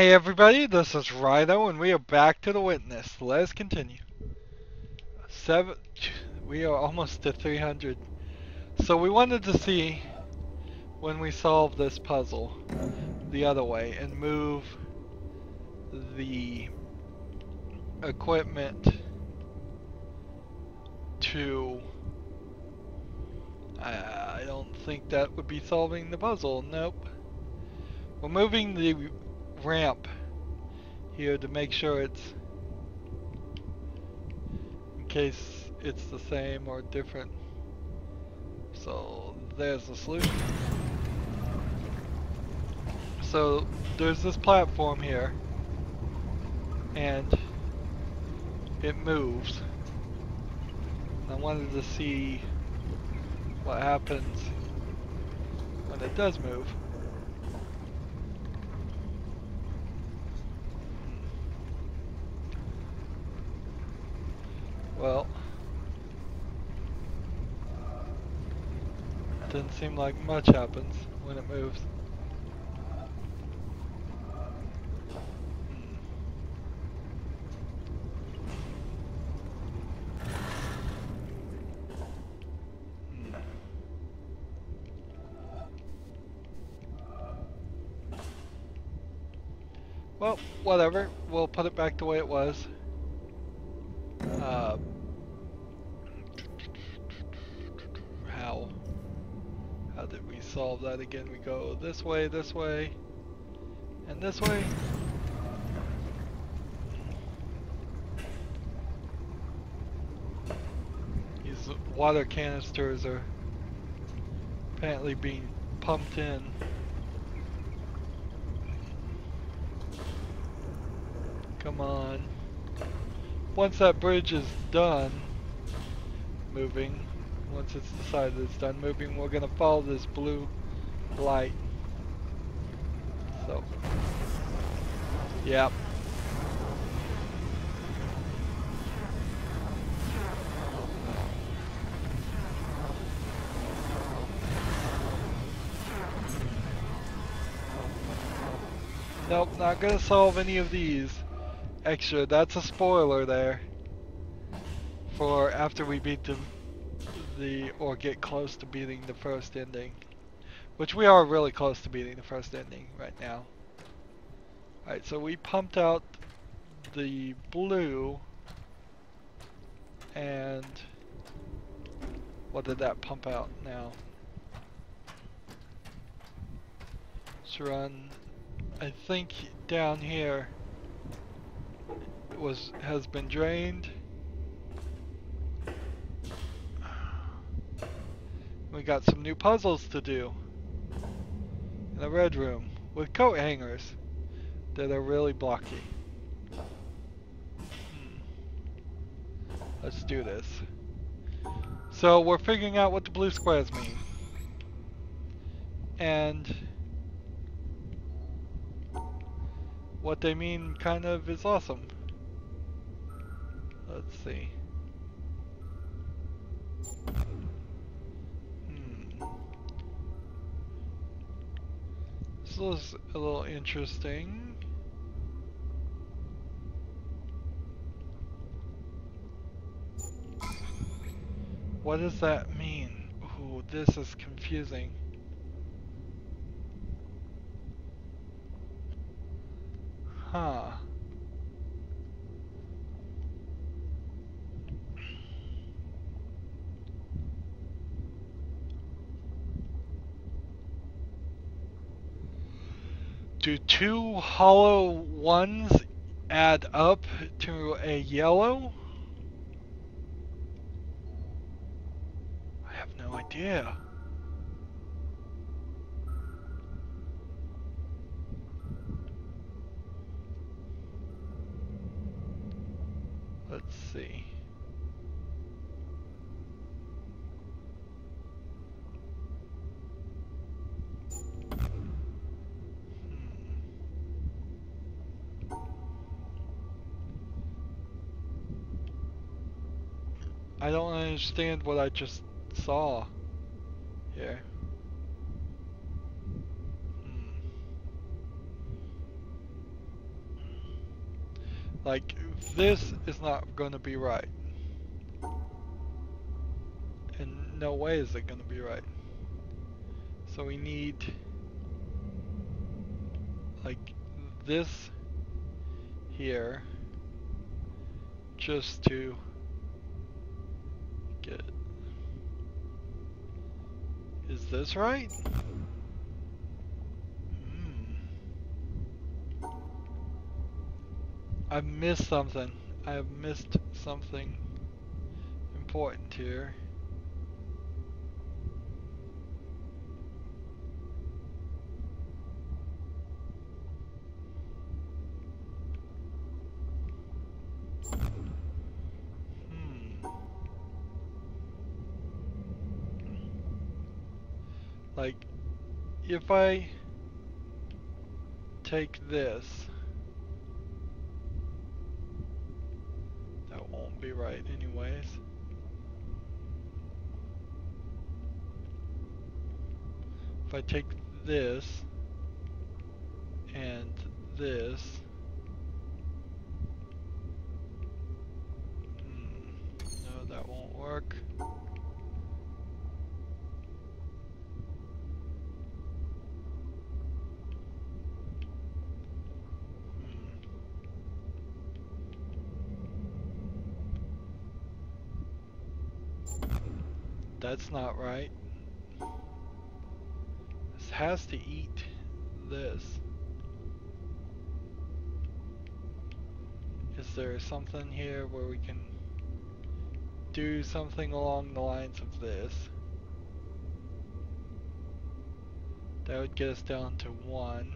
Hey everybody, this is Rydo and we are back to the witness. Let's continue. We are almost to 300. So we wanted to see when we solve this puzzle the other way and move the equipment to... I don't think that would be solving the puzzle. Nope. We're moving the ramp here to make sure it's... in case it's the same or different. So there's the solution. So there's this platform here and it moves. I wanted to see what happens when it does move. Well, didn't seem like much happens when it moves. Well, whatever. We'll put it back the way it was. How did we solve that again? We go this way, and this way. These water canisters are apparently being pumped in. Come on. Once that bridge is done moving, once it's decided it's done moving, we're gonna follow this blue light. So, yep. Nope, not gonna solve any of these extra. That's a spoiler there for after we beat or get close to beating the first ending, which we are really close to beating the first ending right now. Alright, so we pumped out the blue, and what did that pump out now? Let's run. I think down here has been drained. We got some new puzzles to do in a red room with coat hangers that are really blocky. Let's do this. So we're figuring out what the blue squares mean. And what they mean kind of is awesome. Let's see. This is a little interesting. What does that mean? Ooh, this is confusing. Huh. Do two hollow ones add up to a yellow? I have no idea. Let's see. I don't understand what I just saw here. Like, this is not going to be right. In no way is it going to be right. So we need, like, this here just to get it. Is this right? I've missed something. I have missed something important here. Like, if I take this, that won't be right anyways. If I take this and this, no, that won't work. That's not right. This has to eat this. Is there something here where we can do something along the lines of this? That would get us down to 1.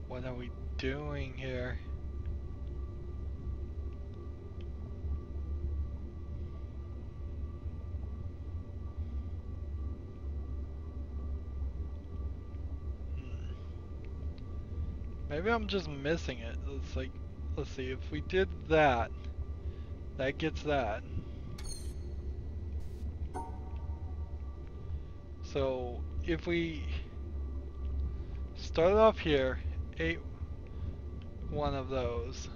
What are we doing here? Maybe I'm just missing it. It's like, let's see, if we did that, that gets that. So if we start off here, ate one of those,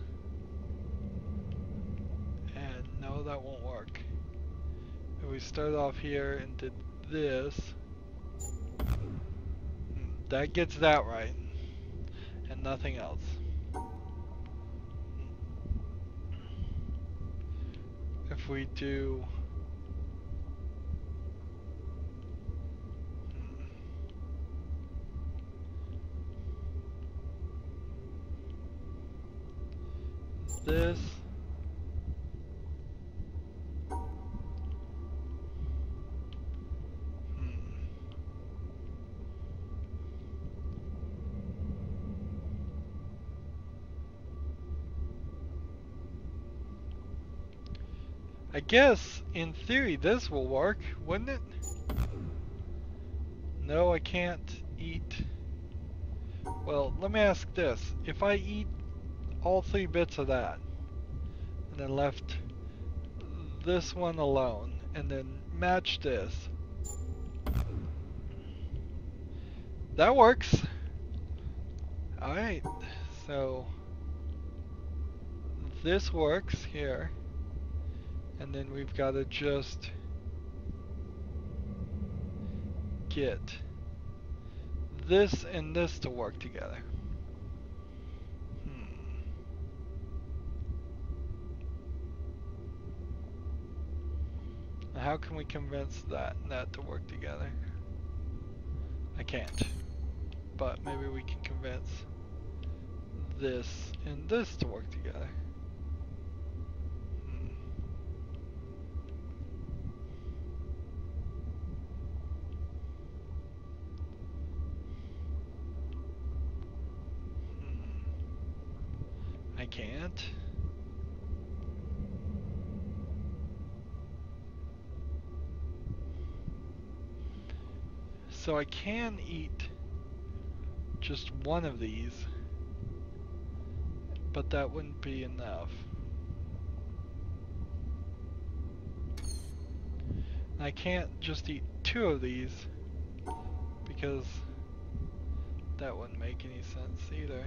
and no, that won't work. If we start off here and did this, that gets that right, and nothing else. If we do this, I guess in theory this will work, wouldn't it? No, I can't eat. Well, let me ask this. If I eat all 3 bits of that, and then left this one alone, and then match this, that works. Alright, so this works here, and then we've got to just get this and this to work together. How can we convince that and that to work together? I can't. But maybe we can convince this and this to work together. I can't. So I can eat just one of these, but that wouldn't be enough. And I can't just eat two of these because that wouldn't make any sense either.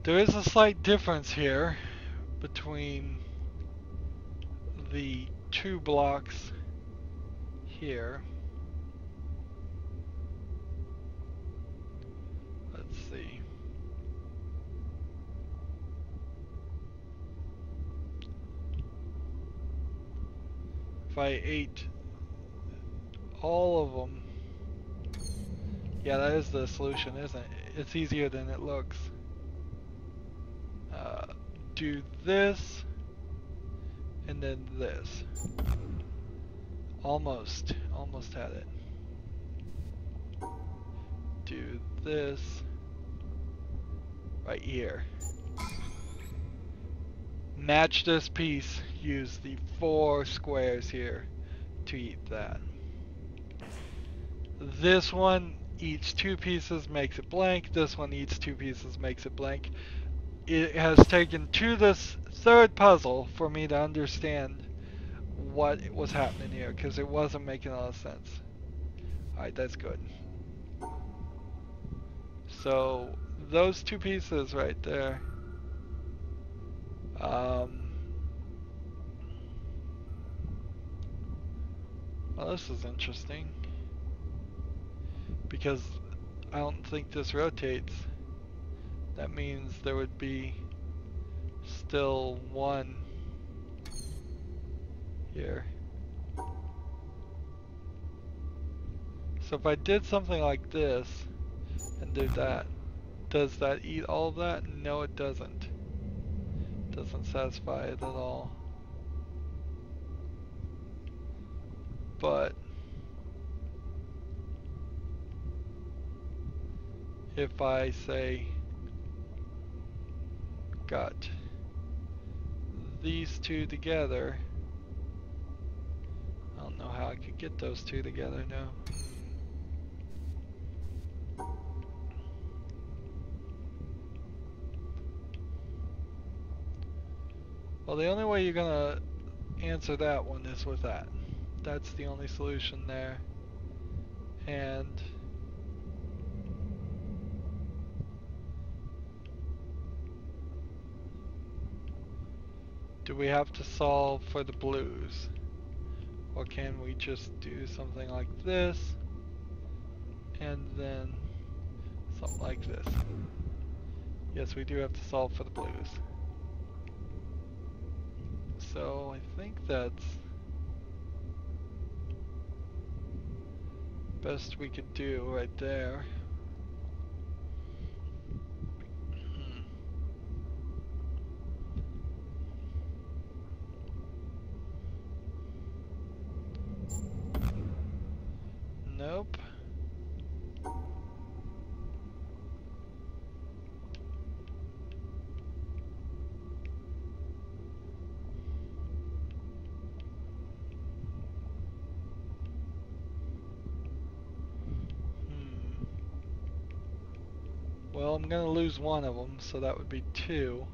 There is a slight difference here between the two blocks here. Let's see. If I ate all of them, yeah, that is the solution, isn't it? It's easier than it looks. Do this, and then this. Almost had it. Do this right here. Match this piece, use the 4 squares here to eat that. This one eats 2 pieces, makes it blank. This one eats 2 pieces, makes it blank. It has taken to this third puzzle for me to understand what was happening here, because it wasn't making a lot of sense. Alright, that's good. So, those 2 pieces right there. Well, this is interesting, because I don't think this rotates. That means there would be still 1 here. So if I did something like this and did that, does that eat all of that? No, it doesn't. Doesn't satisfy it at all. But if I say got these 2 together, I don't know how I could get those 2 together now. Well, the only way you're gonna answer that one is with that. That's the only solution there. And do we have to solve for the blues? Or can we just do something like this and then something like this? Yes, we do have to solve for the blues. So I think that's best we could do right there. Nope. Well, I'm gonna lose one of them, so that would be 2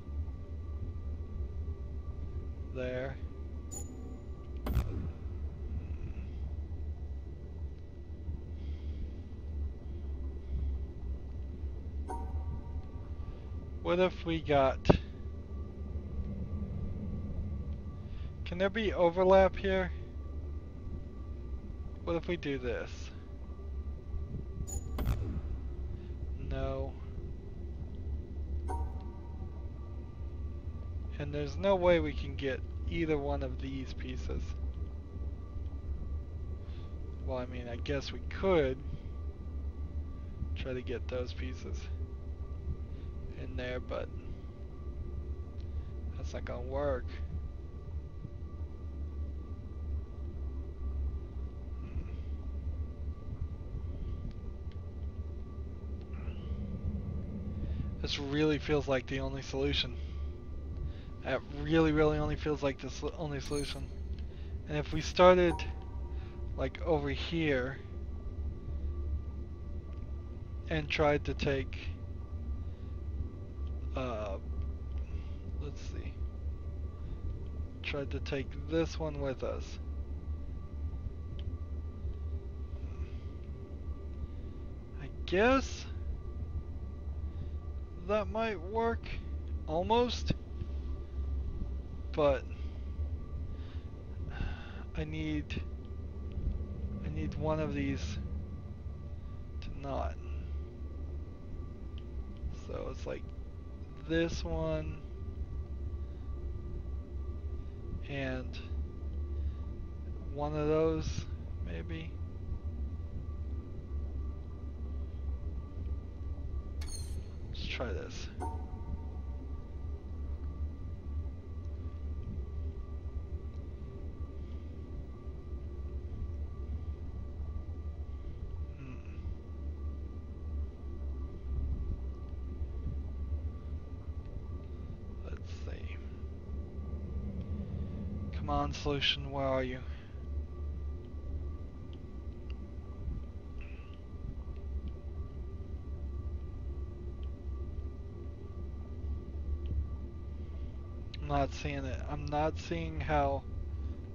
there. What if we got... Can there be overlap here? What if we do this? No. And there's no way we can get either one of these pieces. Well, I mean, I guess we could. try to get those pieces in there, but that's not gonna work. This really feels like the only solution. That really only feels like the only solution. And if we started like over here and tried to take, let's see, tried to take this one with us. I guess that might work, almost, but I need one of these to not. So it's like this one and one of those, maybe. Let's try this. Let's see. Come on, solution, where are you? I'm not seeing it. I'm not seeing how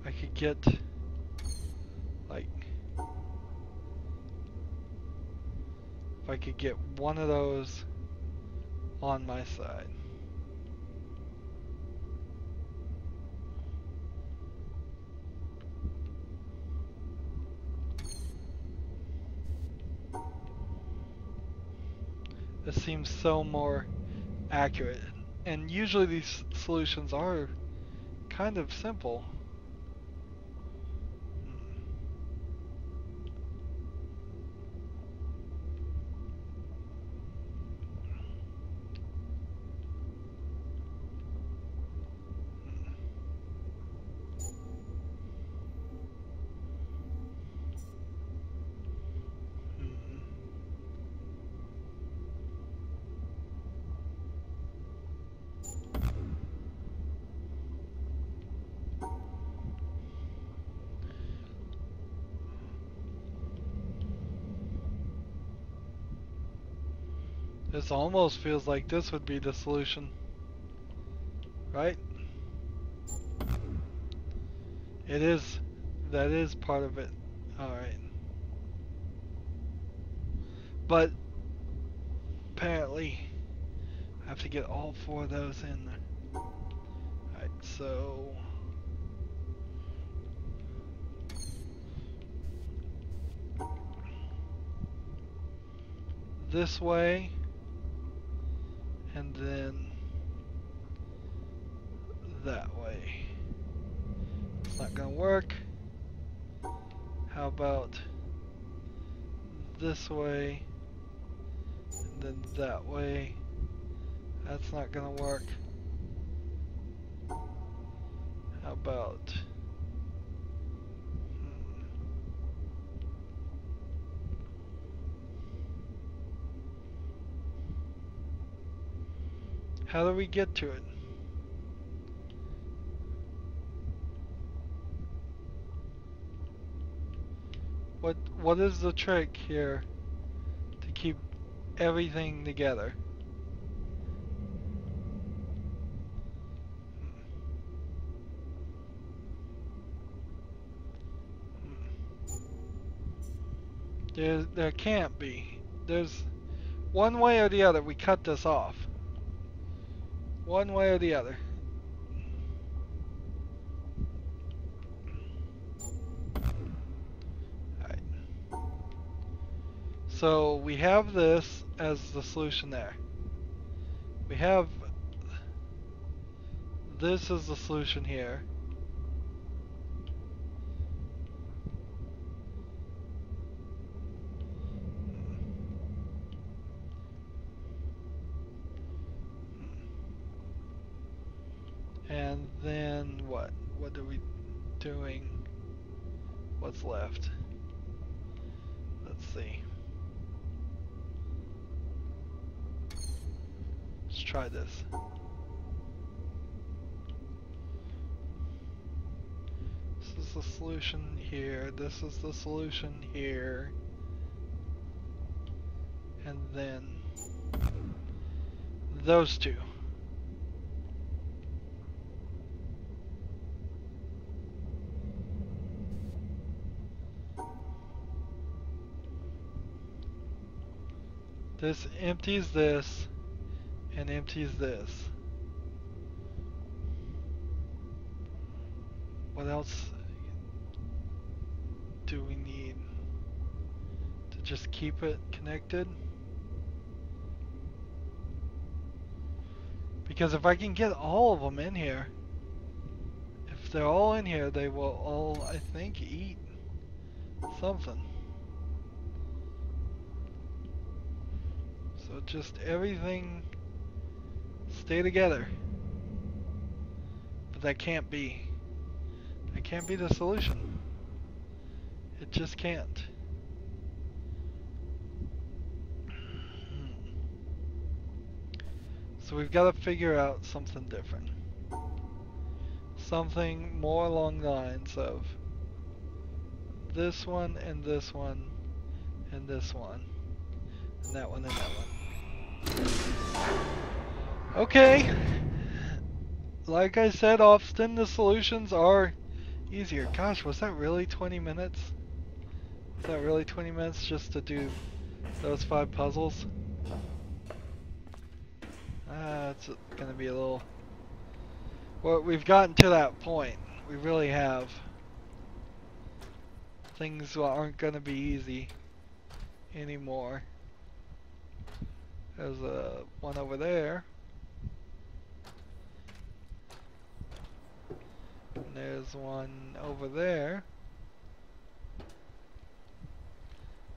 I could get, like, if I could get one of those on my side. This seems so more accurate. And usually these solutions are kind of simple. This almost feels like this would be the solution, right? It is. That is part of it. Alright. But apparently I have to get all four of those in there. Alright, so this way, and then that way. It's not gonna work. How about this way, and then that way? That's not gonna work. How about how do we get to it? What is the trick here to keep everything together? There can't be. There's one way or the other we cut this off. One way or the other. Alright. So we have this as the solution there. We have this as the solution here. And then what? What are we doing? What's left? Let's see. Let's try this. This is the solution here. This is the solution here. And then those two. This empties this and empties this. What else do we need to just keep it connected? Because if I can get all of them in here, if they're all in here, they will all, I think, eat something. So just everything stay together. But that can't be. That can't be the solution. It just can't. So we've got to figure out something different. Something more along the lines of this one and this one and this one and that one and that one. Okay. Like I said, often the solutions are easier. Gosh, was that really 20 minutes? Was that really 20 minutes just to do those 5 puzzles? It's gonna be a little... Well, we've gotten to that point. We really have. Things aren't gonna be easy anymore. There's one over there. And there's one over there.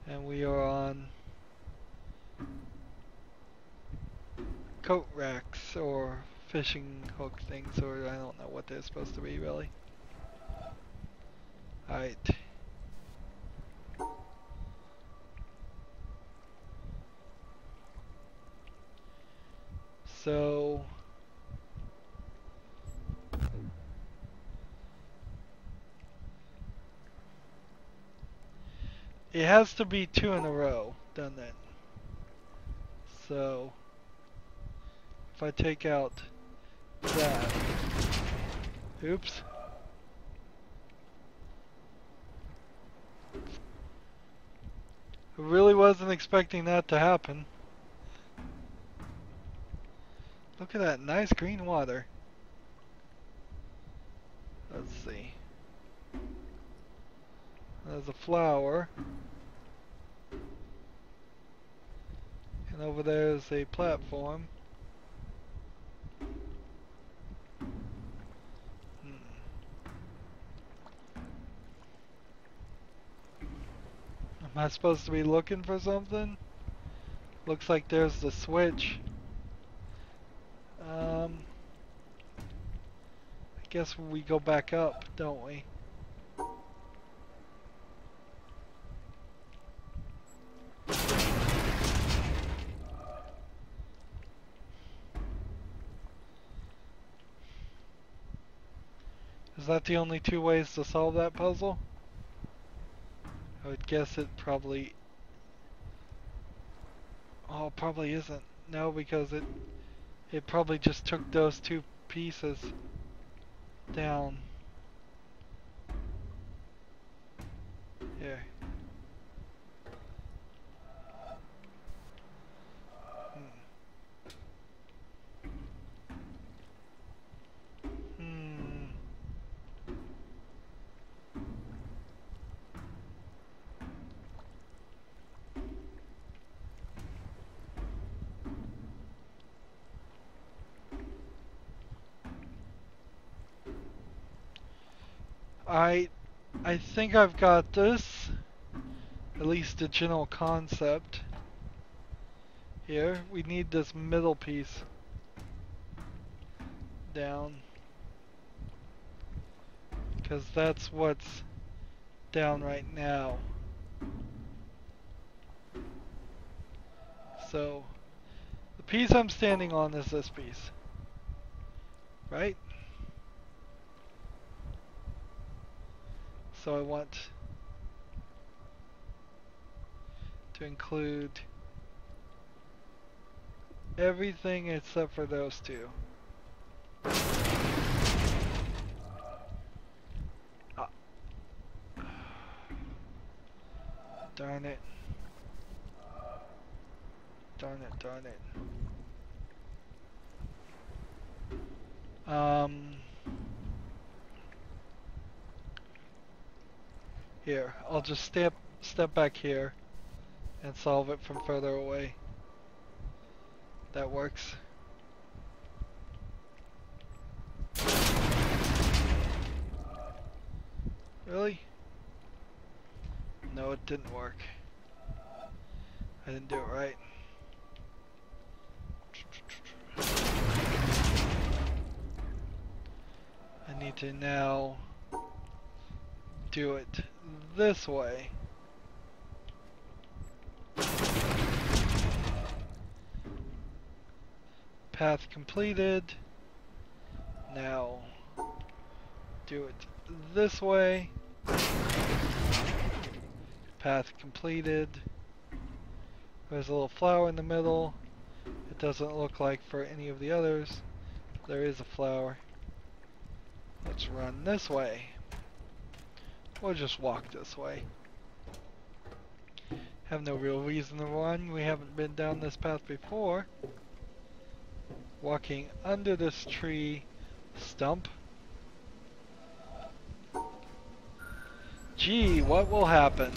And we are on coat racks or fishing hook things, or I don't know what they're supposed to be really. Alright. So it has to be 2 in a row, doesn't it? So if I take out that, oops. I really wasn't expecting that to happen. Look at that nice green water. Let's see. There's a flower. And over there is a platform. Am I supposed to be looking for something? Looks like there's the switch. I guess we go back up, don't we? Is that the only 2 ways to solve that puzzle? I would guess it probably... Oh, it probably isn't. No, because it probably just took those 2 pieces down. Here. I think I've got this, at least the general concept. Here, we need this middle piece down because that's what's down right now. So the piece I'm standing on is this piece, right? So I want to include everything except for those two. Ah. Darn it. Darn it, darn it. Here, I'll just step back here and solve it from further away. That works. Really? No, it didn't work. I didn't do it right. I need to now do it this way. Path completed. Now do it this way. Path completed. There's a little flower in the middle. It doesn't look like for any of the others. There is a flower. Let's run this way. We'll just walk this way. Have no real reason to run. We haven't been down this path before. Walking under this tree stump. Gee, what will happen?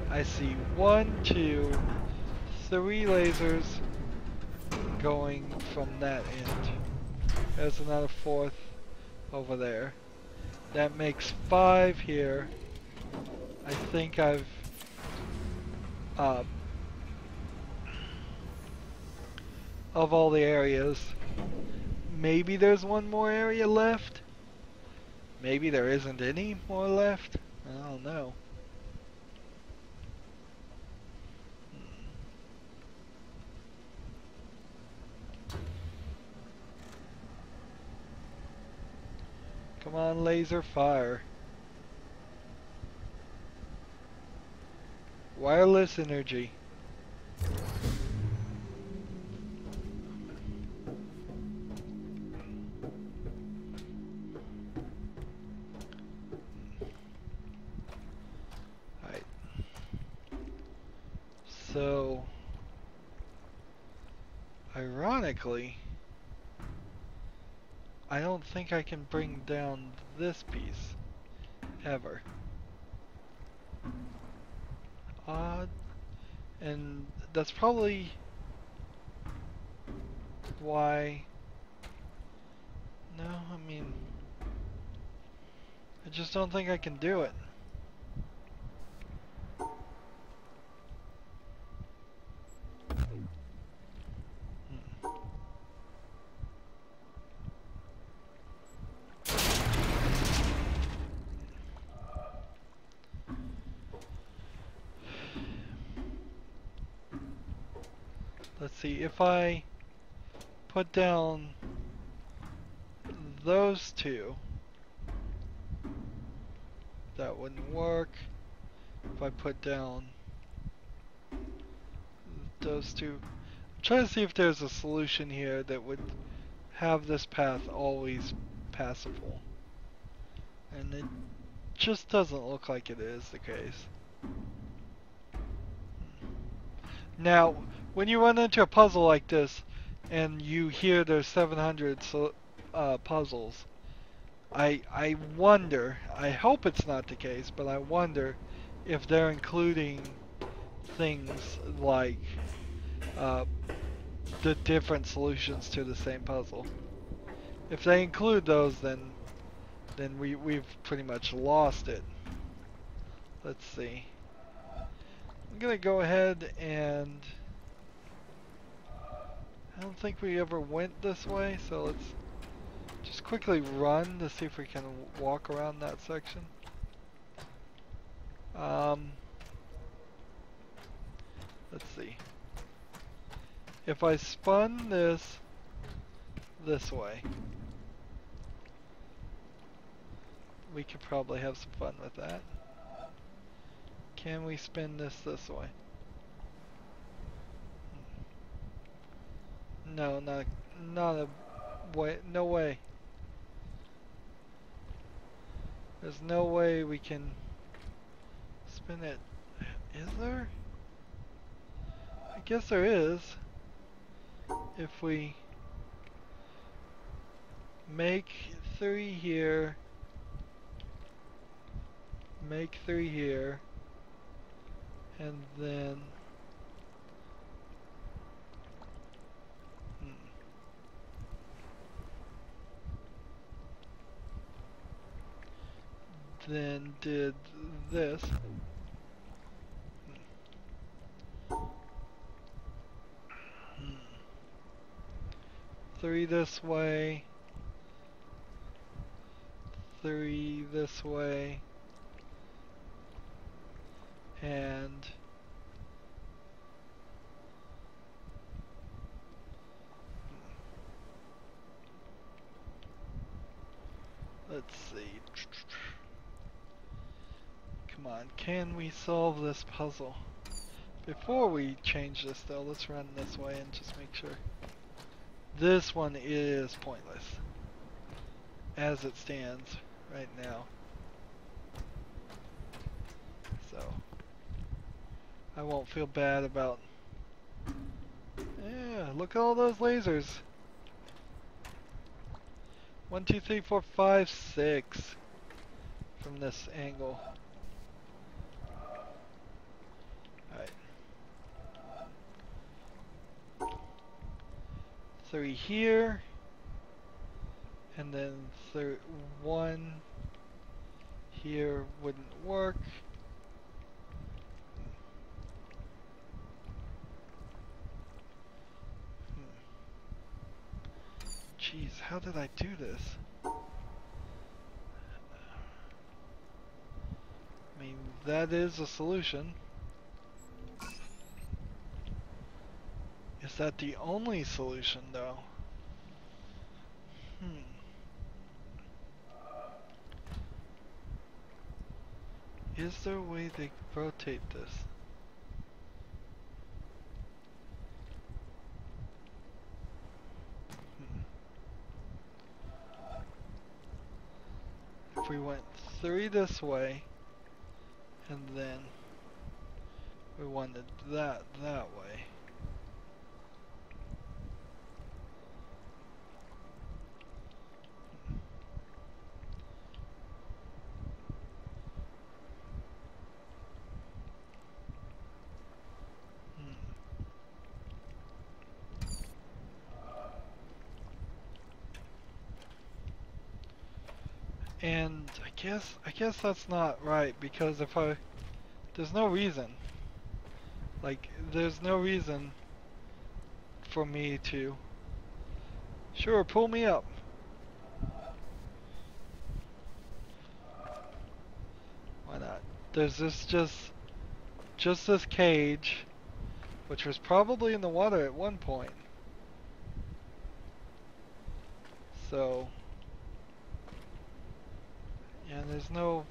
I see 1, 2, 3 lasers going from that end. There's another 4th over there. That makes 5 here. I think I've of all the areas, maybe there's one more area left. Maybe there isn't any more left. I don't know. Come on, laser fire. Wireless energy. Alright. So, ironically, I don't think I can bring down this piece ever. Odd. And that's probably why. No, I mean, I just don't think I can do it. Let's see, if I put down those two, that wouldn't work. If I put down those two, I'm trying to see if there's a solution here that would have this path always passable. And it just doesn't look like it is the case. Now, when you run into a puzzle like this, and you hear there's 700 puzzles, I wonder, I hope it's not the case, but I wonder if they're including things like the different solutions to the same puzzle. If they include those, then we've pretty much lost it. Let's see. I'm gonna go ahead and I don't think we ever went this way, so let's Just quickly run to see if we can walk around that section. Let's see. If I spun this way, we could probably have some fun with that. Can we spin this way? No, not a way. No way. There's no way we can spin it. Is there? I guess there is. If we make 3 here, make 3 here, and then then did this. 3 this way, 3 this way, and let's see. Come on, can we solve this puzzle? Before we change this though, let's run this way and just make sure. This one is pointless as it stands right now. So I won't feel bad about. Yeah, look at all those lasers. 1, 2, 3, 4, 5, 6 from this angle. Alright. 3 here, and then 1 here wouldn't work. Jeez, how did I do this? I mean, that is a solution. Is that the only solution, though? Is there a way to rotate this? If we went 3 this way, and then we wanted that way. And I guess that's not right, because there's no reason. Like, there's no reason for me to. Sure, pull me up. Why not? There's just this cage, which was probably in the water at one point. So, yeah, there's not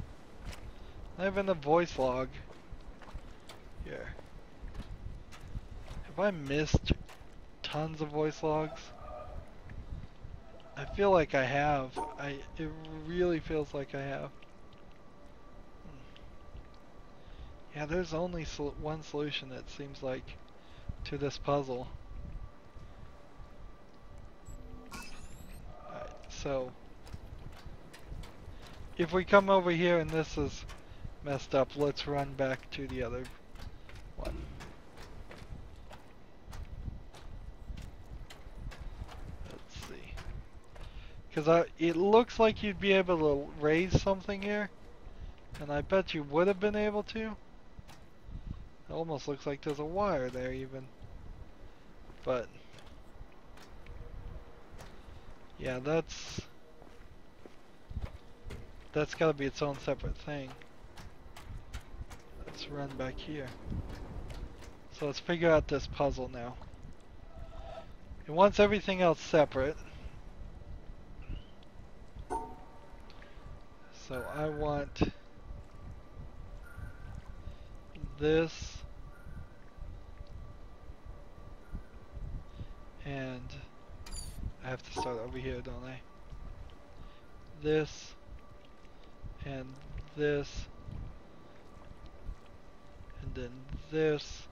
even a voice log here. Have I missed tons of voice logs? I feel like I have. It really feels like I have. Yeah, there's only one solution, it seems like, to this puzzle. Alright, so if we come over here and this is messed up, let's run back to the other one. Let's see. Because it looks like you'd be able to raise something here, and I bet you would have been able to. It almost looks like there's a wire there even. But yeah, that's That's gotta be its own separate thing. Let's run back here. So let's figure out this puzzle now. It wants everything else separate. So I want this and I have to start over here, don't I? This and this and then this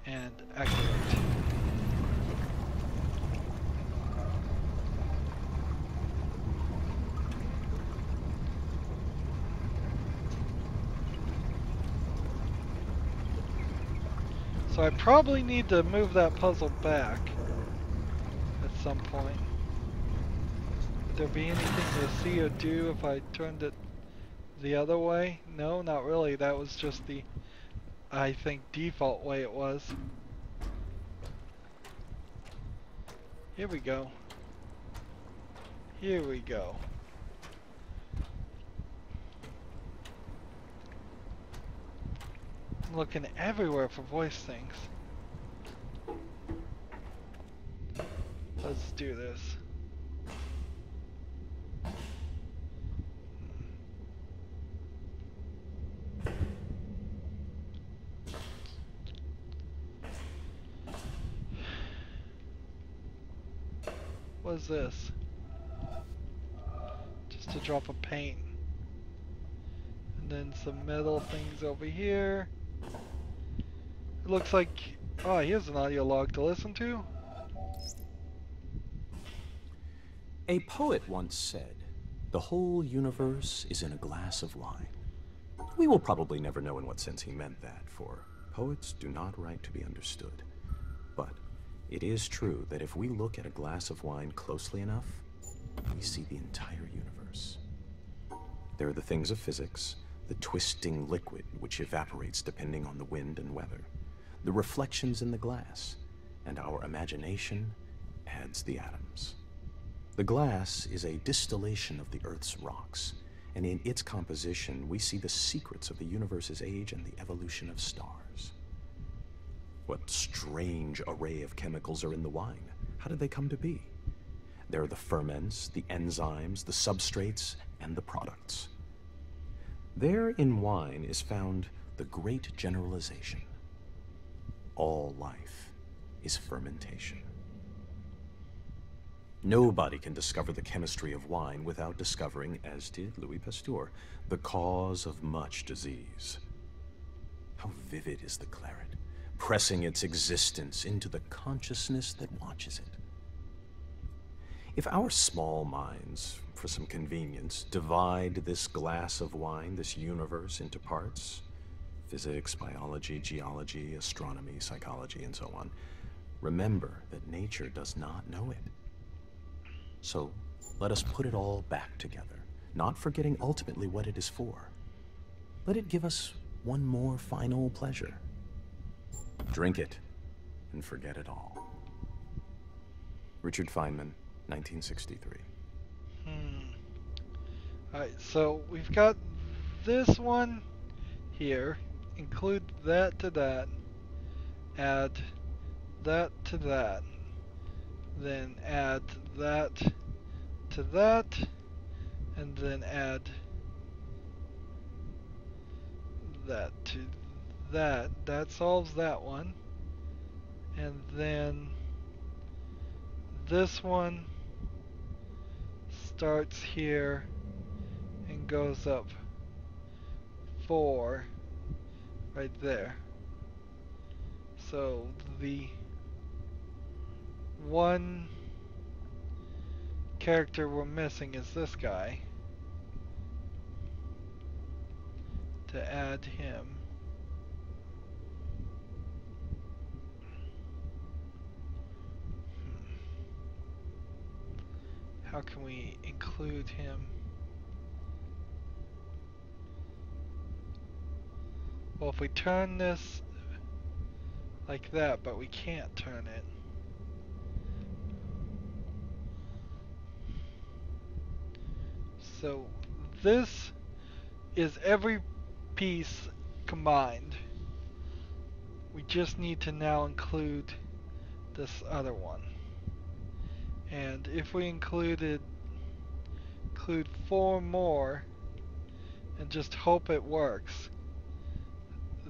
and activate. So I probably need to move that puzzle back at some point. Would there be anything to see or do if I turned it the other way? No, not really. That was just the, I think, default way it was. Here we go. Here we go. I'm looking everywhere for voice things. Let's do this. What is this? Just a drop of paint. And then some metal things over here. It looks like, oh, here's an audio log to listen to. A poet once said, "The whole universe is in a glass of wine." We will probably never know in what sense he meant that, for poets do not write to be understood. But it is true that if we look at a glass of wine closely enough, we see the entire universe. There are the things of physics, the twisting liquid which evaporates depending on the wind and weather, the reflections in the glass, and our imagination adds the atoms. The glass is a distillation of the Earth's rocks, and in its composition we see the secrets of the universe's age and the evolution of stars. What strange array of chemicals are in the wine? How did they come to be? There are the ferments, the enzymes, the substrates, and the products. There in wine is found the great generalization. All life is fermentation. Nobody can discover the chemistry of wine without discovering, as did Louis Pasteur, the cause of much disease. How vivid is the claret, pressing its existence into the consciousness that watches it. If our small minds, for some convenience, divide this glass of wine, this universe, into parts, physics, biology, geology, astronomy, psychology, and so on, remember that nature does not know it. So let us put it all back together, not forgetting ultimately what it is for. Let it give us one more final pleasure. Drink it and forget it all. Richard Feynman, 1963. Alright, so we've got this one here. Include that to that. Add that to that. Then add that to that. And then add that to that. That solves that one. And then this one starts here and goes up 4 right there. So the one character we're missing is this guy. To add him. How can we include him? Well, if we turn this like that, but we can't turn it. So this is every piece combined. We just need to now include this other one. And if we include 4 more and just hope it works,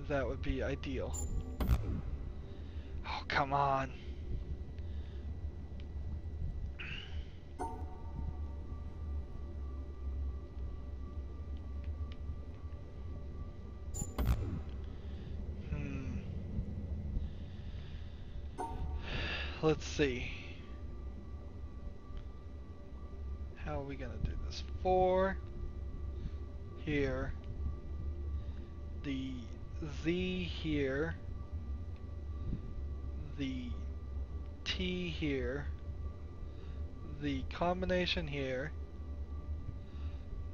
that would be ideal. Oh, come on. Let's see. How are we gonna do this? 4 here. The Z here. The T here. The combination here.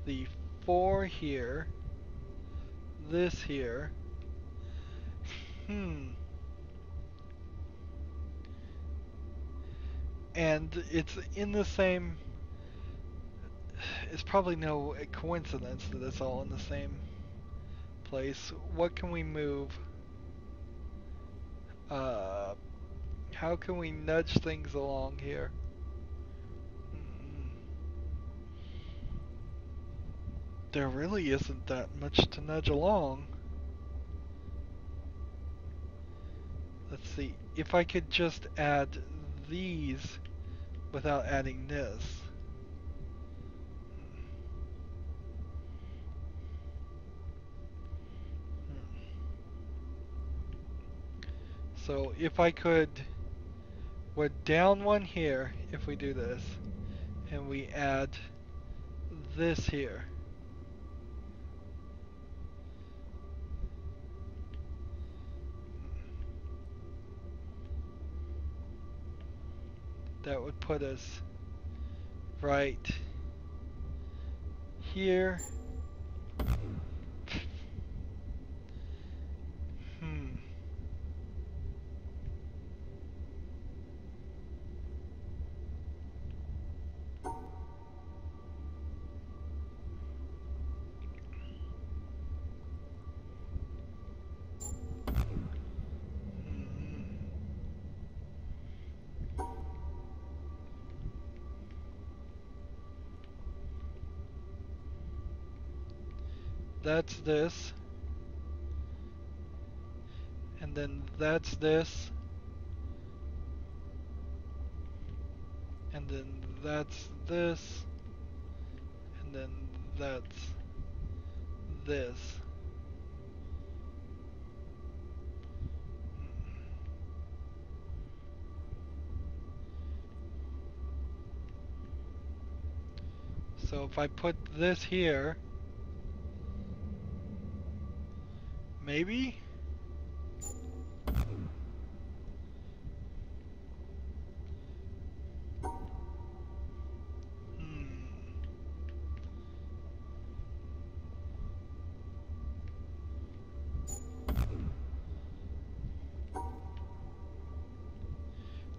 The 4 here. This here. And it's in the same... It's probably no coincidence that it's all in the same place. What can we move? How can we nudge things along here? There really isn't that much to nudge along. Let's see, if I could just add these without adding this. So if I could, we're down one here if we do this, and we add this here. That would put us right here. That's this. And then that's this. And then that's this. And then that's this. So if I put this here, maybe?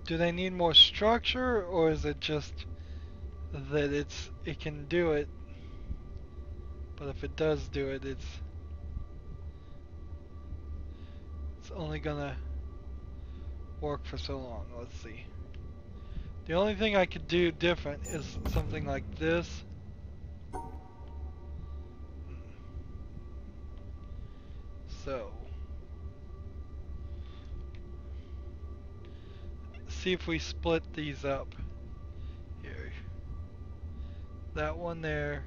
Do they need more structure, or is it just that it can do it, but if it does do it, it's only gonna work for so long? Let's see. The only thing I could do different is something like this. So, see if we split these up here. That one there,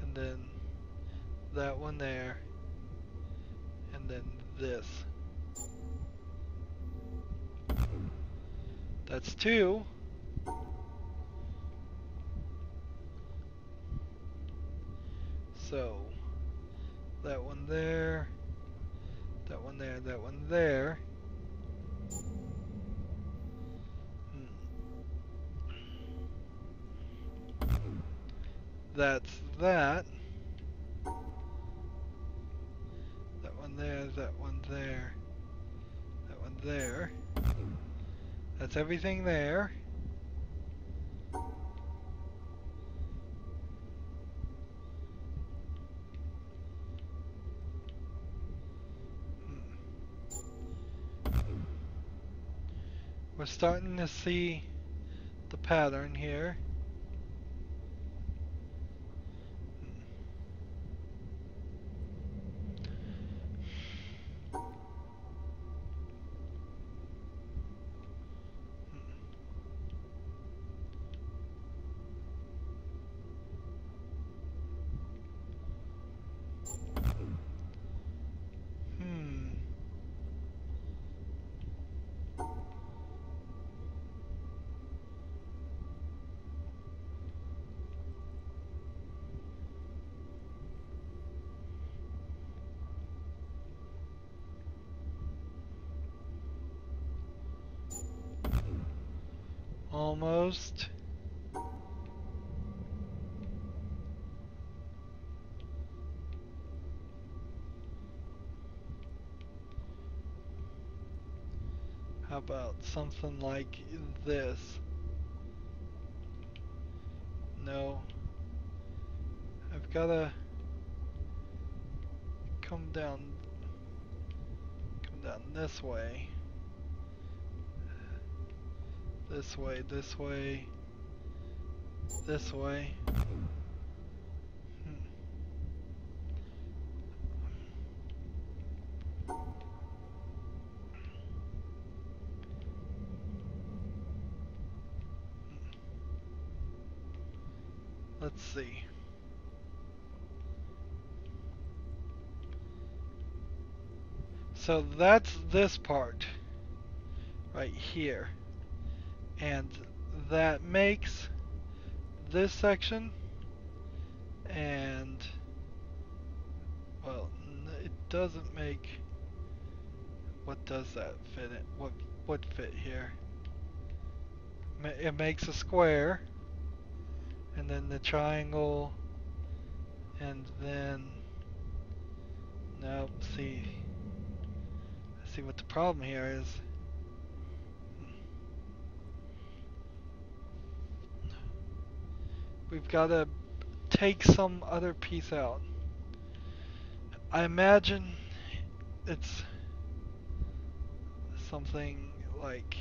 and then that one there, and then this. That's 2. So, that one there, that one there, that one there. That's that. That one there, that one there, that one there. That's everything there. We're starting to see the pattern here. Hmm. Almost. How about something like this? No. I've gotta come down this way. This way, this way, this way. Hmm. Let's see. So that's this part right here. And that makes this section, and well, it doesn't make. What does that fit in? What would fit here? It makes a square, and then the triangle, and then nope. See what the problem here is. We've got to take some other piece out. I imagine it's something like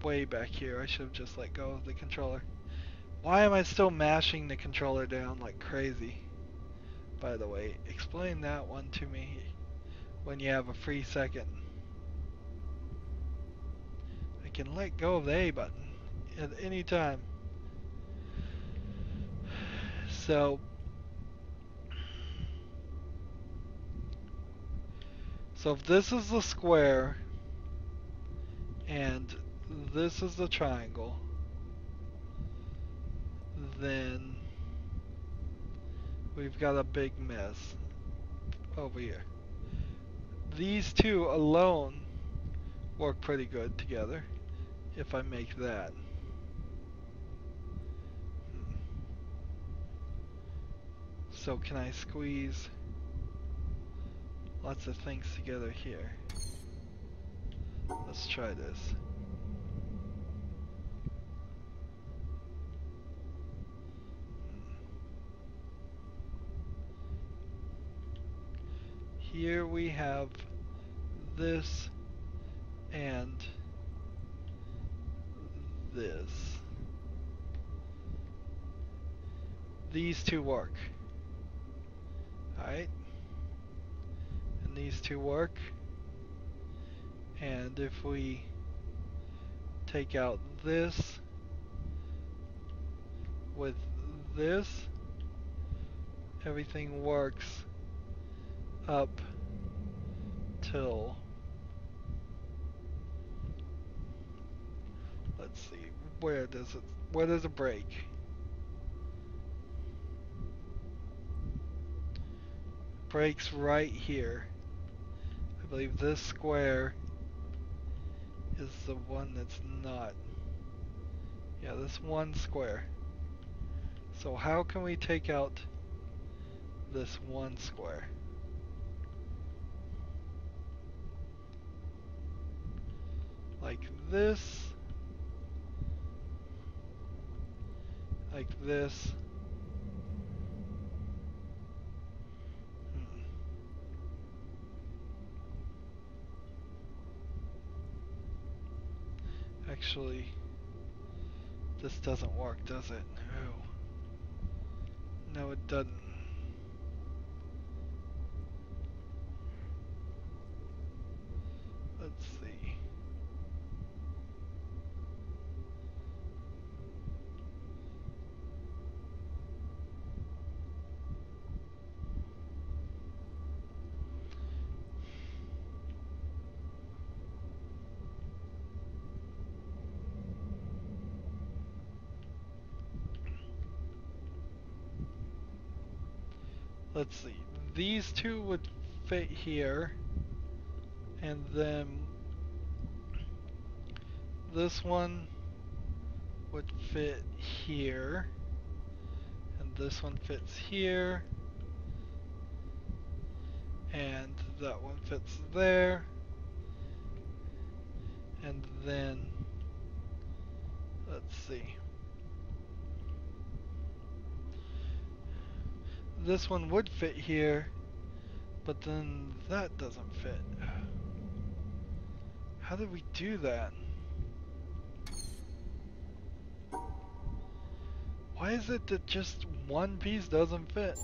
way back here. I should have just let go of the controller. Why am I still mashing the controller down like crazy? By the way, explain that one to me when you have a free second. I can let go of the A button at any time. So if this is the square and this is the triangle, then we've got a big mess over here. These two alone work pretty good together if I make that. So can I squeeze lots of things together here? Let's try this. Here we have this and this. These two work. Alright? And these two work. And if we take out this with this, everything works up till, let's see, where does it break? Breaks right here. I believe this square is the one that's not. Yeah, this one square. So how can we take out this one square? Like this. Like this. Hmm. Actually, this doesn't work, does it? No. No, it doesn't. Let's see. Let's see. These two would fit here, and then this one would fit here, and this one fits here, and that one fits there, and then let's see. This one would fit here, but then that doesn't fit. How did we do that? Why is it that just one piece doesn't fit?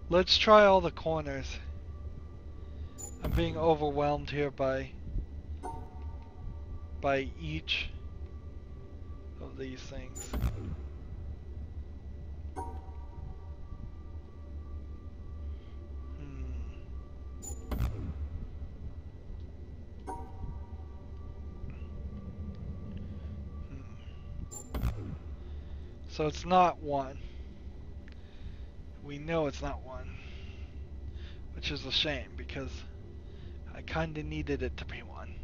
Let's try all the corners. I'm being overwhelmed here by each of these things. So it's not one. We know it's not one. Which is a shame because I kinda needed it to be one.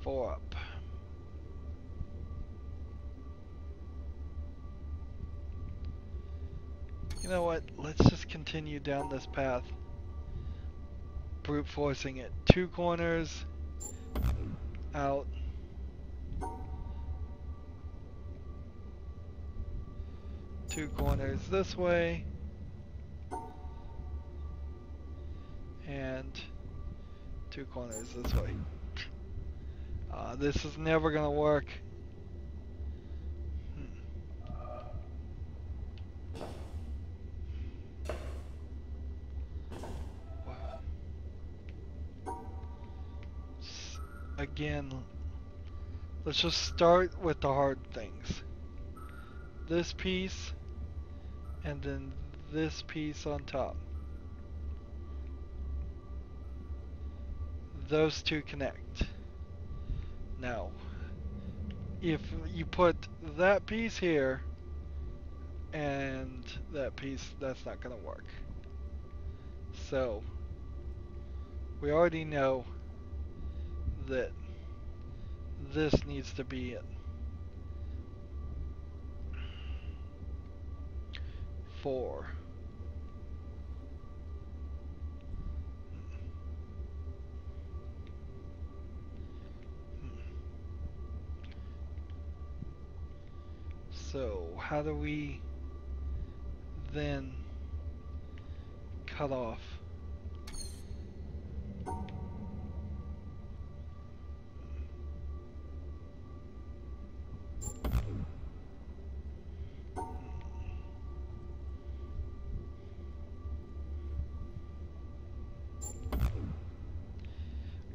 Four up. You know what? Let's just continue down this path. Brute forcing it. Two corners. Out. Two corners this way. And two corners this way. This is never gonna work. Again, let's just start with the hard things. This piece, and then this piece on top. Those two connect. Now, if you put that piece here, and that piece, that's not gonna work. So, we already know that this needs to be it. 4. So, how do we then cut off?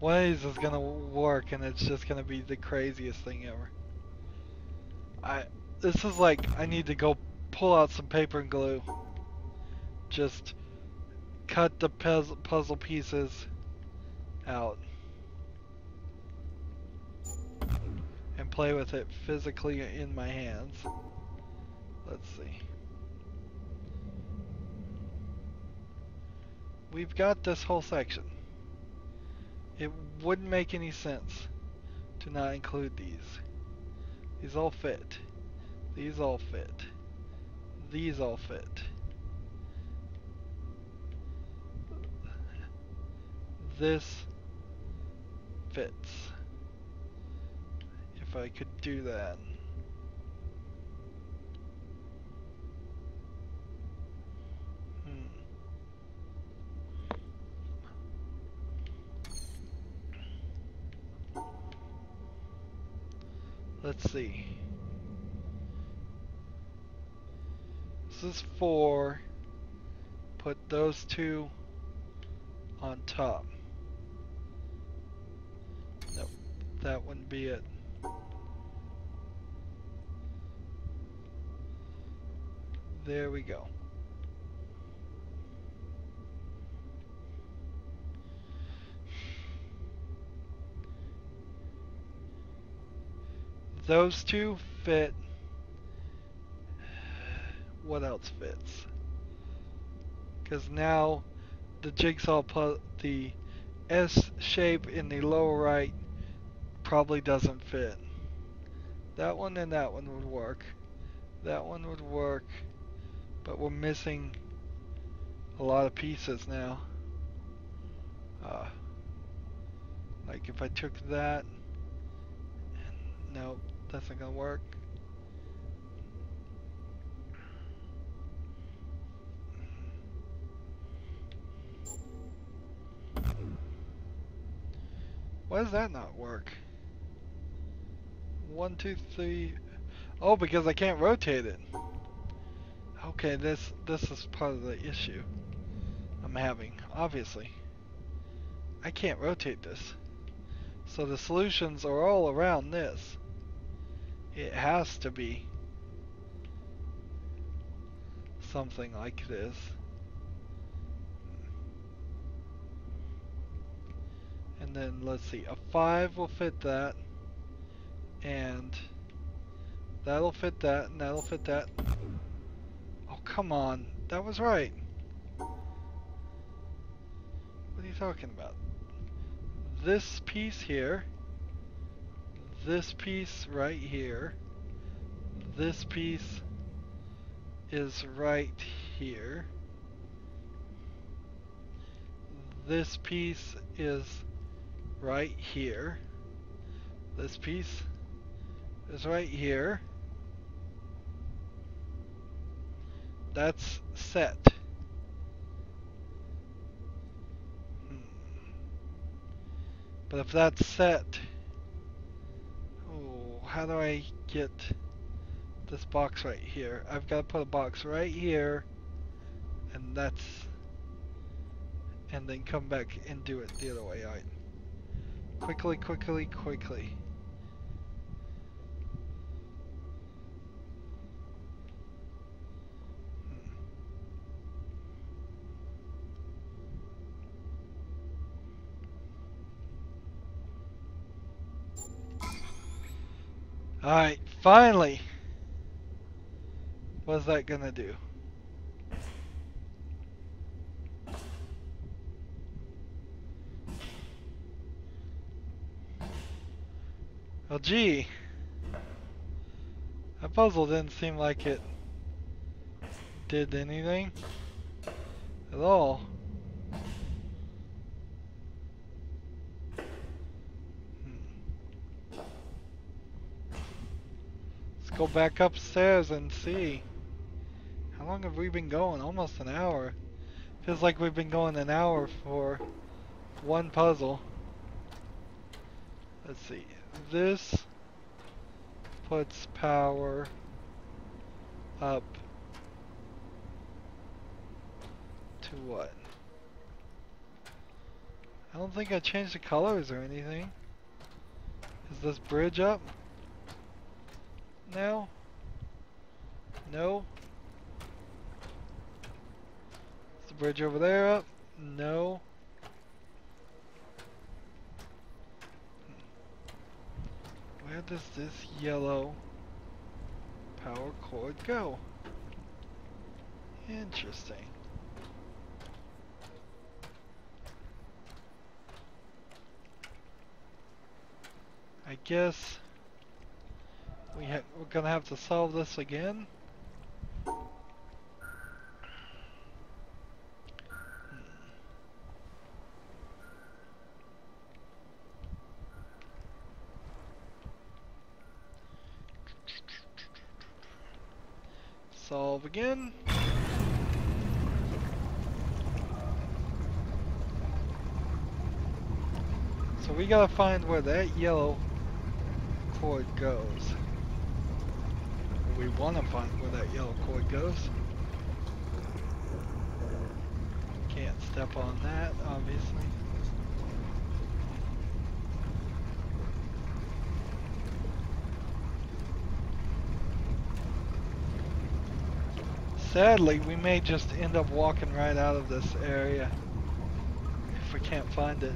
Why is this gonna work and it's just gonna be the craziest thing ever? This is like, I need to go pull out some paper and glue. Just cut the puzzle pieces out. And play with it physically in my hands. Let's see. We've got this whole section. It wouldn't make any sense to not include these. These all fit. These all fit. These all fit. This fits. If I could do that. Let's see. This is 4. Put those 2 on top. Nope, that wouldn't be it. There we go. Those 2 fit. What else fits? Because now the jigsaw the S shape in the lower right probably doesn't fit. That one and that one would work. That one would work. But we're missing a lot of pieces now. Like if I took that, no, that's not gonna work. Why does that not work? 1, 2, 3. Oh, because I can't rotate it. Okay, this is part of the issue I'm having, obviously. I can't rotate this. So the solutions are all around this. It has to be something like this. And then let's see, a 5 will fit that. And that'll fit that, and that'll fit that. Oh, come on. That was right. What are you talking about? This piece here. This piece right here. This piece is right here. This piece is right here. This piece is right here. That's set. But if that's set, oh, how do I get this box right here? I've got to put a box right here, and then come back and do it the other way. All right. Quickly, quickly, quickly. Alright, finally! What's that gonna do? Well, gee. That puzzle didn't seem like it did anything at all. Let's go back upstairs and see. How long have we been going? Almost an hour. Feels like we've been going an hour for one puzzle. Let's see. This puts power up to what? I don't think I changed the colors or anything. Is this bridge up? No? No? Is the bridge over there up? No? Where does this yellow power cord go? Interesting. I guess we're gonna have to solve this again. Solve again. So we gotta find where that yellow cord goes. We want to find where that yellow cord goes. Can't step on that, obviously. Sadly, we may just end up walking right out of this area if we can't find it.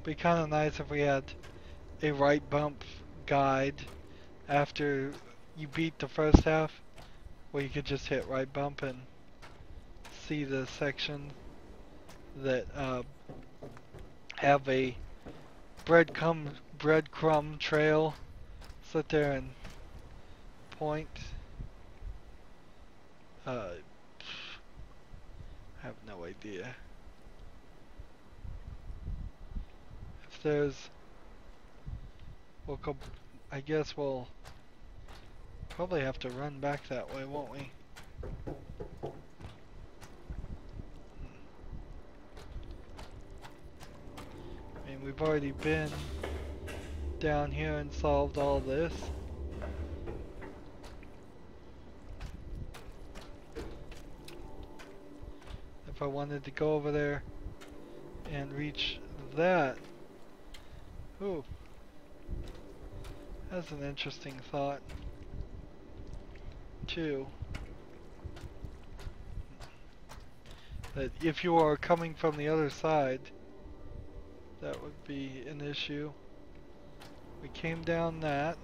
Be kind of nice if we had a right bump guide after you beat the first half, where you could just hit right bump and see the section that have a breadcrumb trail. Sit there and point. I have no idea. If there's, we'll go, I guess we'll probably have to run back that way, won't we? I mean, we've already been down here and solved all this. If I wanted to go over there and reach that, ooh, that's an interesting thought too. That if you are coming from the other side, that would be an issue. We came down that.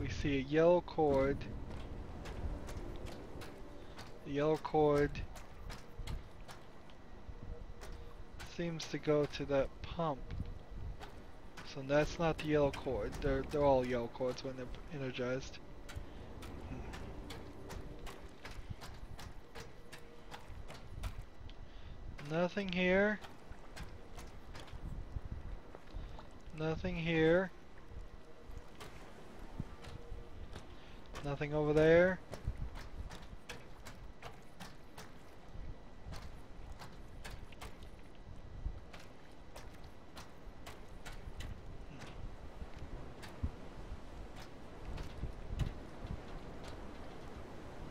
We see a yellow cord. The yellow cord seems to go to that pump. So that's not the yellow cord. They're all yellow cords when they're energized. Nothing here. Nothing here. Nothing over there.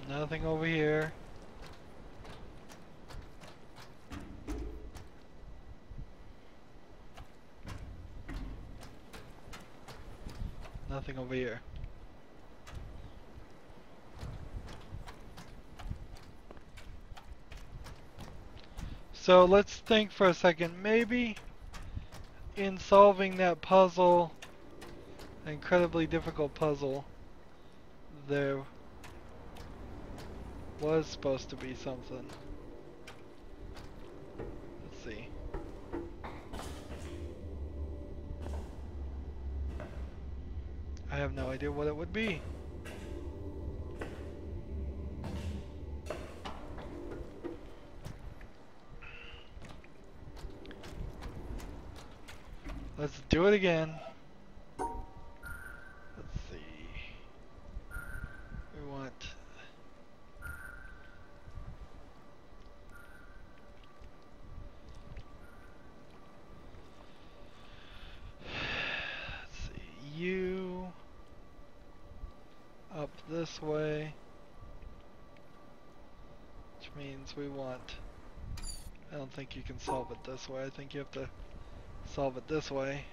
Nothing over here. Nothing over here. So let's think for a second. Maybe in solving that puzzle, an incredibly difficult puzzle, there was supposed to be something. Let's see. I have no idea what it would be. Let's do it again. Let's see. We want... Let's see. U... up this way. Which means we want... I don't think you can solve it this way. I think you have to solve it this way.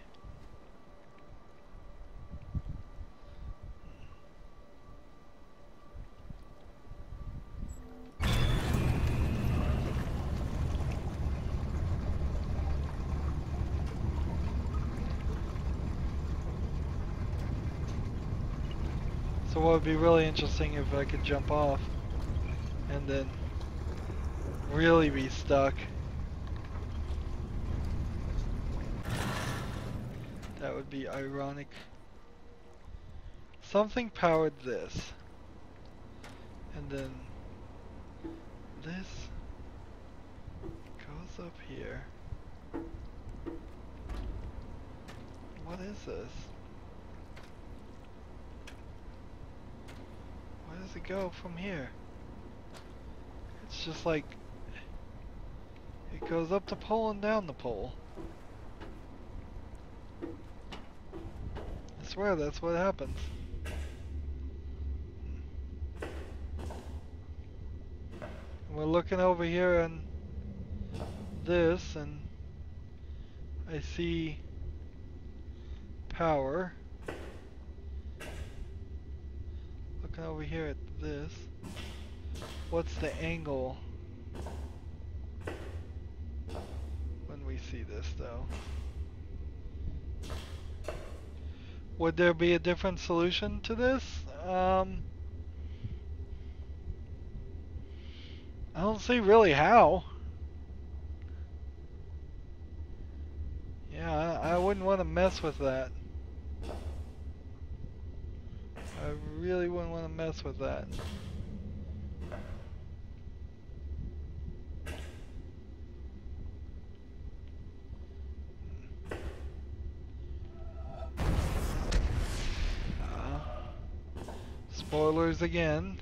So what would be really interesting if I could jump off and then really be stuck. That would be ironic. Something powered this. And then this goes up here. What is this? Where does it go from here? It's just like It goes up the pole and down the pole. I swear that's what happens. We're looking over here and this, and I see power. Looking over here at this. What's the angle when we see this though? Would there be a different solution to this? I don't see really how. Yeah, I wouldn't want to mess with that. I really wouldn't want to mess with that. Spoilers again.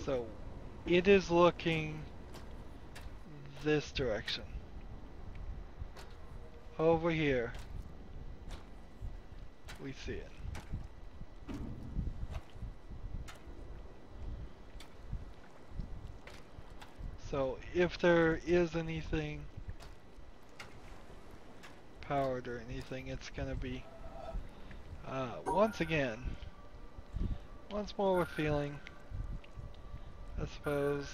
So, it is looking this direction. Over here. We see it. So, if there is anything powered or anything, it's gonna be once more we're feeling, I suppose.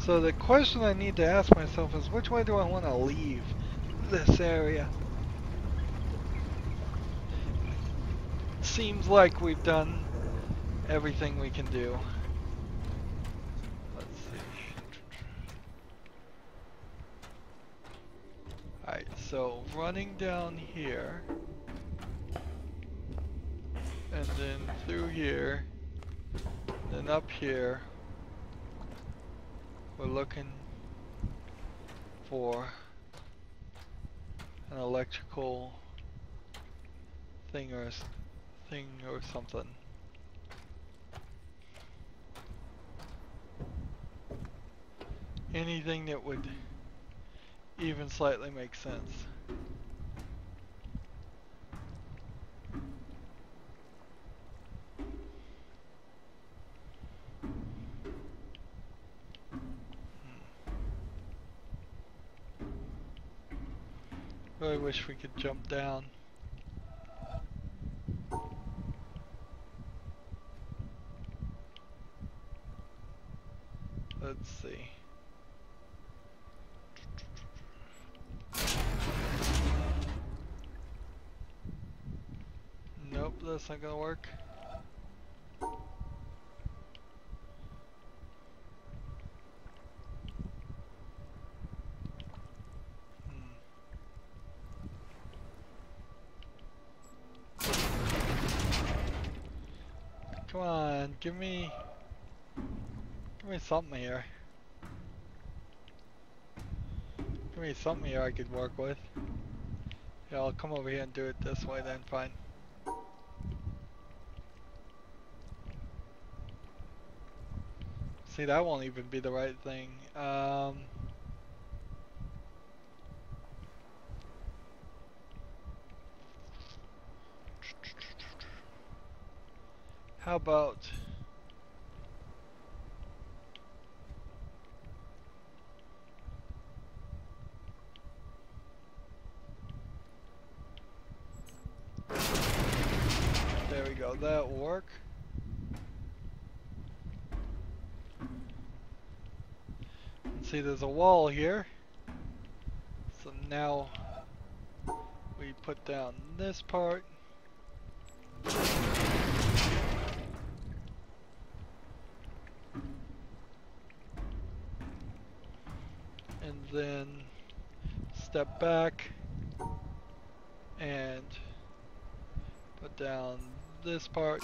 So the question I need to ask myself is, which way do I want to leave this area? Seems like we've done everything we can do. Let's see. Alright, so running down here, and then through here, then up here, we're looking for an electrical thing or something. Anything that would even slightly make sense. Really wish we could jump down. Let's see. Nope, that's not gonna work. Come on, give me something here. Give me something here I could work with. Yeah, I'll come over here and do it this way then, fine. See, that won't even be the right thing. How about there we go, that'll work. See, there's a wall here. So now we put down this part. And then step back and down this part.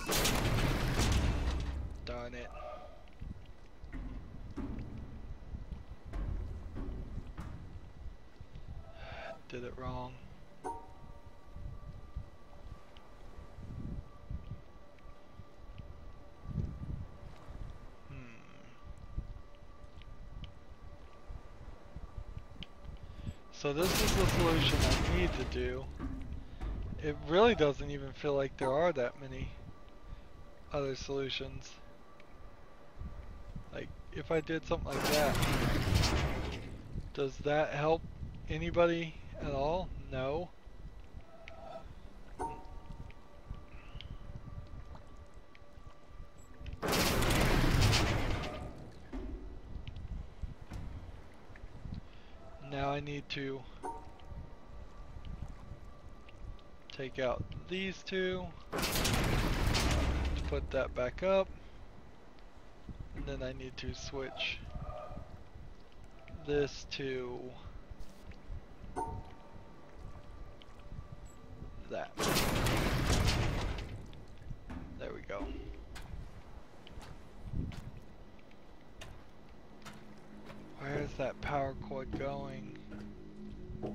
Darn it. Did it wrong. So this is the solution I need to do. It really doesn't even feel like there are that many other solutions. Like, if I did something like that, does that help anybody at all? No. Now I need to take out these two, put that back up, and then I need to switch this to that. There we go. Where's that power cord going? I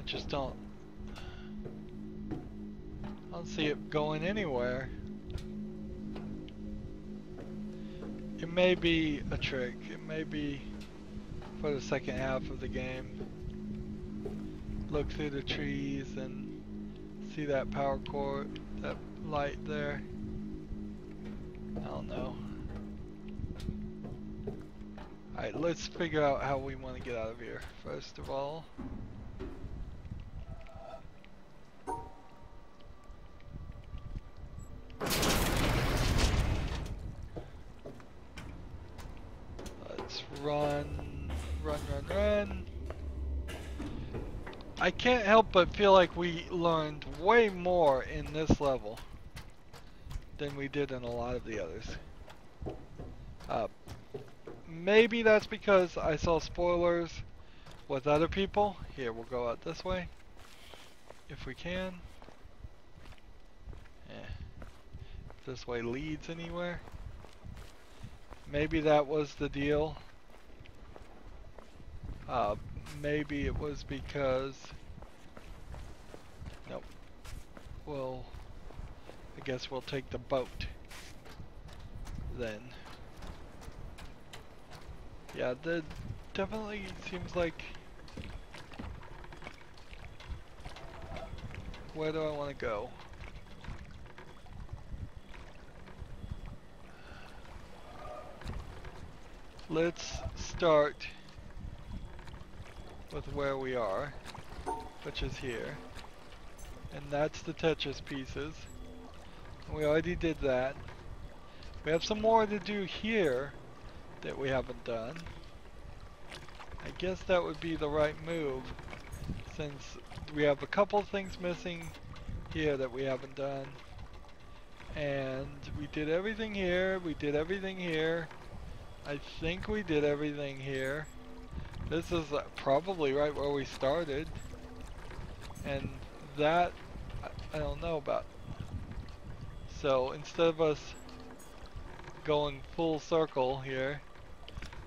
just don't see it going anywhere. It may be a trick. It may be for the second half of the game. Look through the trees and see that power cord, that light there. I don't know. Alright, let's figure out how we want to get out of here, first of all. Let's run. I can't help but feel like we learned way more in this level than we did in a lot of the others. Maybe that's because I saw spoilers with other people. Here, we'll go out this way if we can. If this way leads anywhere. Maybe that was the deal. Maybe it was because... Nope. Well, I guess we'll take the boat then. Yeah, that definitely seems like... Where do I want to go? Let's start with where we are, which is here. And that's the Tetris pieces. We already did that. We have some more to do here that we haven't done. I guess that would be the right move, since we have a couple things missing here that we haven't done. And we did everything here, we did everything here. I think we did everything here. This is probably right where we started. And that, I don't know about. So instead of us going full circle here,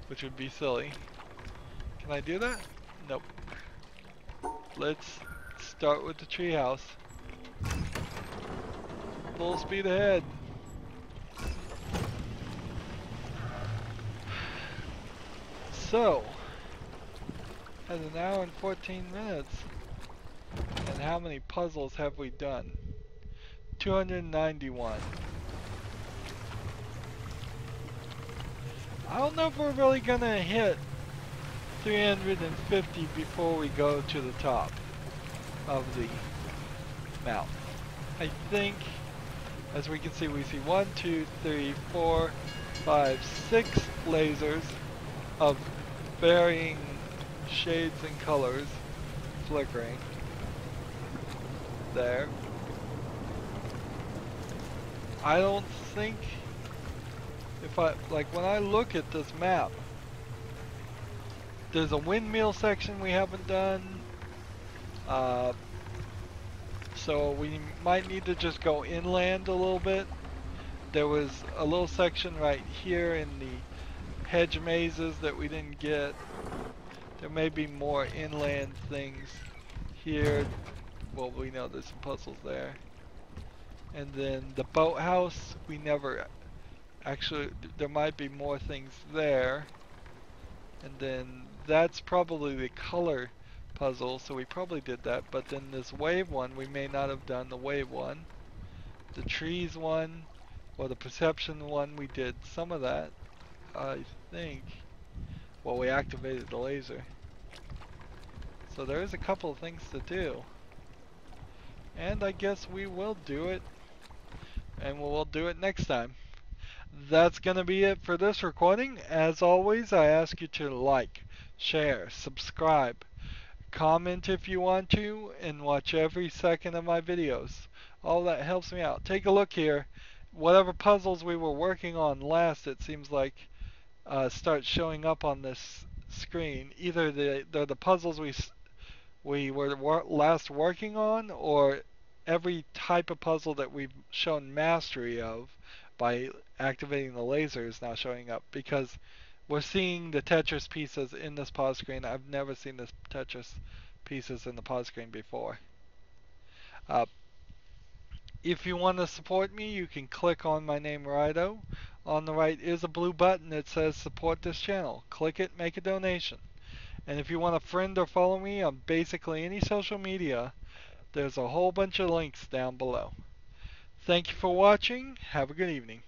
which would be silly. Can I do that? Nope. Let's start with the treehouse. Full speed ahead. So, at an hour and 14 minutes, and how many puzzles have we done? 291. I don't know if we're really gonna hit 350 before we go to the top of the mountain. I think, as we can see, we see 1, 2, 3, 4, 5, 6 lasers of varying shades and colors flickering there. I don't think if I, like when I look at this map, there's a windmill section we haven't done. Uh, so we might need to just go inland a little bit. There was a little section right here in the hedge mazes that we didn't get. There may be more inland things here. Well, we know there's some puzzles there. And then the boathouse, we never actually, there might be more things there. And then that's probably the color puzzle, so we probably did that. But then this wave one, we may not have done the wave one. The trees one, or the perception one, we did some of that, I think. Well, we activated the laser. So there is a couple of things to do. And I guess we will do it. And we'll do it next time. That's going to be it for this recording. As always, I ask you to like, share, subscribe, comment if you want to, and watch every second of my videos. All that helps me out. Take a look here. Whatever puzzles we were working on last, it seems like, start showing up on this screen. Either they're the puzzles we were last working on, or every type of puzzle that we've shown mastery of by activating the laser is now showing up, because we're seeing the Tetris pieces in this pause screen. I've never seen the Tetris pieces in the pause screen before. Uh, if you want to support me, you can click on my name, Rydo. On the right is a blue button that says support this channel. Click it, make a donation. And if you want to friend or follow me on basically any social media, there's a whole bunch of links down below. Thank you for watching. Have a good evening.